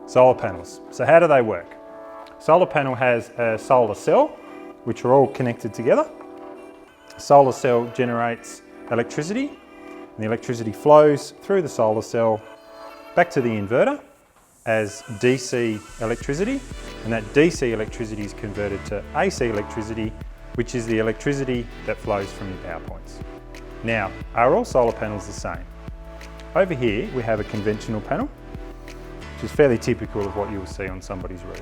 Solar panels. So how do they work? Solar panel has a solar cell, which are all connected together. Solar cell generates electricity, and the electricity flows through the solar cell back to the inverter as DC electricity, and that DC electricity is converted to AC electricity, which is the electricity that flows from your power points. Now, are all solar panels the same? Over here we have a conventional panel, which is fairly typical of what you will see on somebody's roof.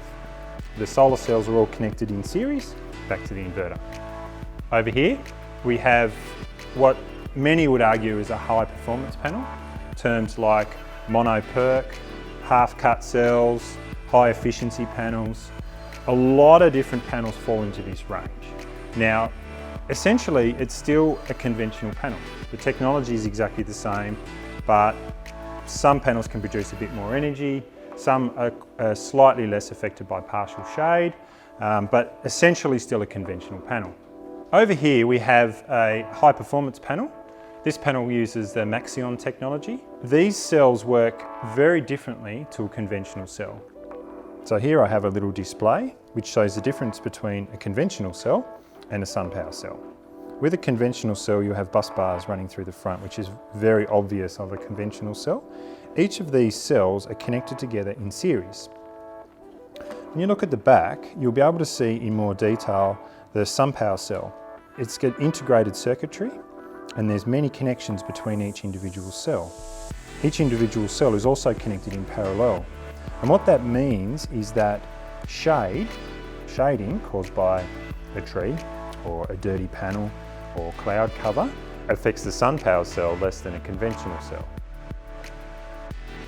The solar cells are all connected in series back to the inverter. Over here we have what many would argue is a high performance panel. Terms like mono PERC, half cut cells, high efficiency panels. A lot of different panels fall into this range. Now, essentially it's still a conventional panel. The technology is exactly the same, but some panels can produce a bit more energy, some are slightly less affected by partial shade, but essentially still a conventional panel. Over here we have a high performance panel. This panel uses the Maxion technology. These cells work very differently to a conventional cell. So here I have a little display which shows the difference between a conventional cell and a SunPower cell. With a conventional cell you have bus bars running through the front, which is very obvious of a conventional cell. Each of these cells are connected together in series. When you look at the back, you'll be able to see in more detail the SunPower cell. It's got integrated circuitry, and there's many connections between each individual cell. Each individual cell is also connected in parallel. And what that means is that shading caused by a tree or a dirty panel or cloud cover affects the SunPower cell less than a conventional cell.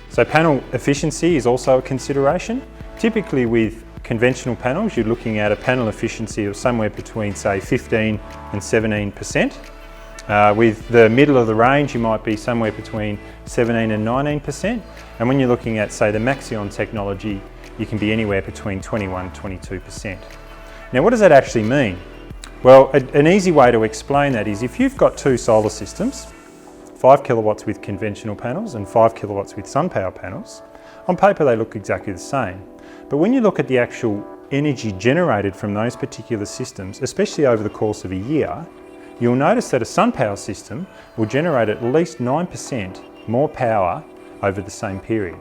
So panel efficiency is also a consideration. Typically with conventional panels, you're looking at a panel efficiency of somewhere between say 15 and 17%. With the middle of the range, you might be somewhere between 17 and 19%. And when you're looking at say the Maxion technology, you can be anywhere between 21 and 22%. Now what does that actually mean? Well, an easy way to explain that is if you've got two solar systems, 5 kilowatts with conventional panels and 5 kilowatts with SunPower panels, on paper they look exactly the same. But when you look at the actual energy generated from those particular systems, especially over the course of a year, you'll notice that a SunPower system will generate at least 9% more power over the same period.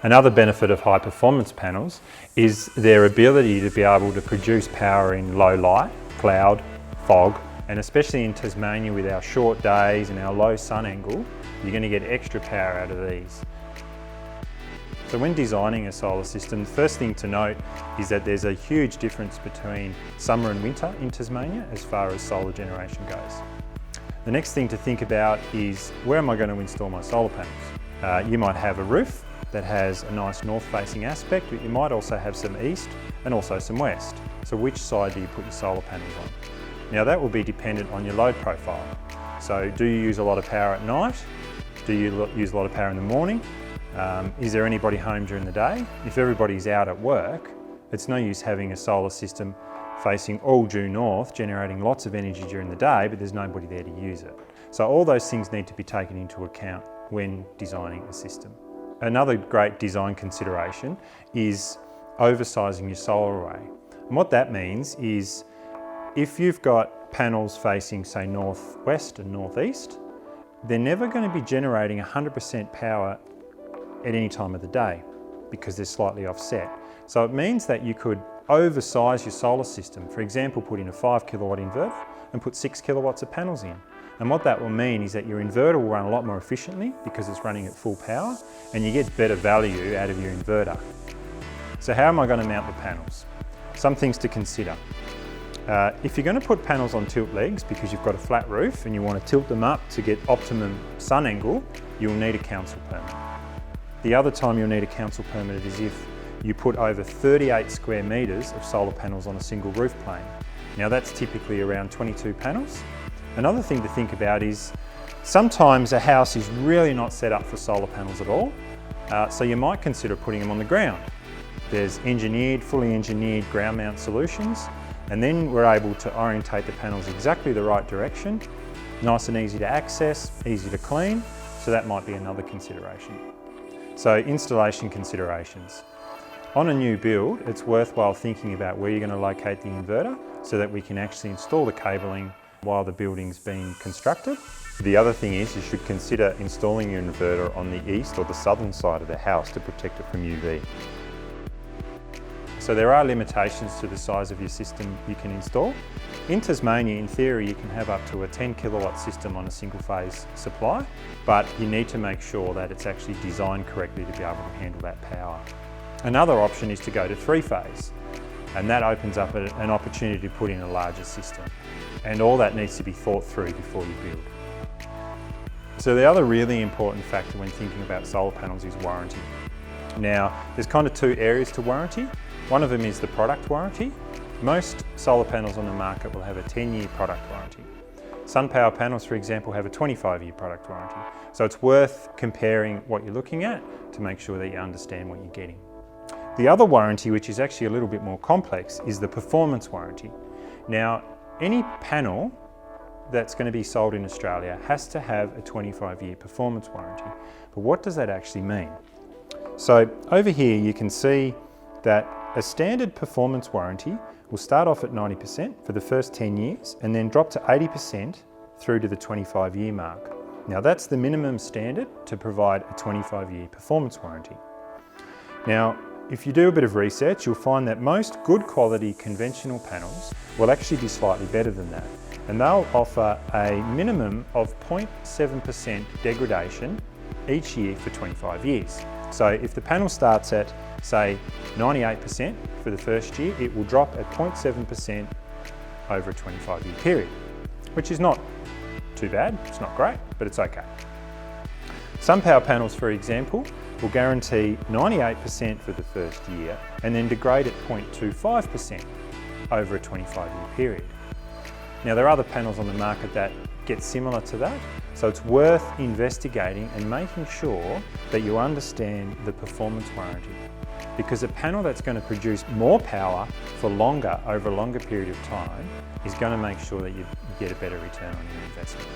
Another benefit of high performance panels is their ability to be able to produce power in low light, cloud, fog, and especially in Tasmania with our short days and our low sun angle, you're going to get extra power out of these. So when designing a solar system, the first thing to note is that there's a huge difference between summer and winter in Tasmania as far as solar generation goes. The next thing to think about is where am I going to install my solar panels? You might have a roof that has a nice north-facing aspect, but you might also have some east and also some west. So which side do you put your solar panels on? Now that will be dependent on your load profile. So do you use a lot of power at night? Do you use a lot of power in the morning? Is there anybody home during the day? If everybody's out at work, it's no use having a solar system facing all due north, generating lots of energy during the day, but there's nobody there to use it. So all those things need to be taken into account when designing a system. Another great design consideration is oversizing your solar array. And what that means is if you've got panels facing say northwest and northeast, they're never going to be generating 100% power at any time of the day because they're slightly offset. So it means that you could oversize your solar system. For example, put in a 5 kilowatt inverter and put 6 kilowatts of panels in. And what that will mean is that your inverter will run a lot more efficiently because it's running at full power and you get better value out of your inverter. So how am I going to mount the panels? Some things to consider. If you're going to put panels on tilt legs because you've got a flat roof and you want to tilt them up to get optimum sun angle, you'll need a council permit. The other time you'll need a council permit is if you put over 38 square metres of solar panels on a single roof plane. Now that's typically around 22 panels. Another thing to think about is sometimes a house is really not set up for solar panels at all, so you might consider putting them on the ground. There's fully engineered ground mount solutions, and then we're able to orientate the panels exactly the right direction, nice and easy to access, easy to clean, so that might be another consideration. So installation considerations. On a new build, it's worthwhile thinking about where you're going to locate the inverter so that we can actually install the cabling while the building's being constructed. The other thing is you should consider installing your inverter on the east or the southern side of the house to protect it from UV. So there are limitations to the size of your system you can install. In Tasmania, in theory, you can have up to a 10 kilowatt system on a single phase supply, but you need to make sure that it's actually designed correctly to be able to handle that power. Another option is to go to 3-phase, and that opens up an opportunity to put in a larger system. And all that needs to be thought through before you build. So the other really important factor when thinking about solar panels is warranty. Now, there's kind of two areas to warranty. One of them is the product warranty. Most solar panels on the market will have a 10-year product warranty. SunPower panels, for example, have a 25-year product warranty. So it's worth comparing what you're looking at to make sure that you understand what you're getting. The other warranty, which is actually a little bit more complex, is the performance warranty. Now, any panel that's going to be sold in Australia has to have a 25-year performance warranty. But what does that actually mean? So over here you can see that a standard performance warranty will start off at 90% for the first 10 years and then drop to 80% through to the 25-year mark. Now that's the minimum standard to provide a 25-year performance warranty. Now, if you do a bit of research, you'll find that most good quality conventional panels will actually be slightly better than that. And they'll offer a minimum of 0.7% degradation each year for 25 years. So if the panel starts at, say, 98% for the first year, it will drop at 0.7% over a 25-year period, which is not too bad. It's not great, but it's okay. SunPower panels, for example, will guarantee 98% for the first year and then degrade at 0.25% over a 25-year period. Now, there are other panels on the market that get similar to that, so it's worth investigating and making sure that you understand the performance warranty, because a panel that's going to produce more power for longer, over a longer period of time, is going to make sure that you get a better return on your investment.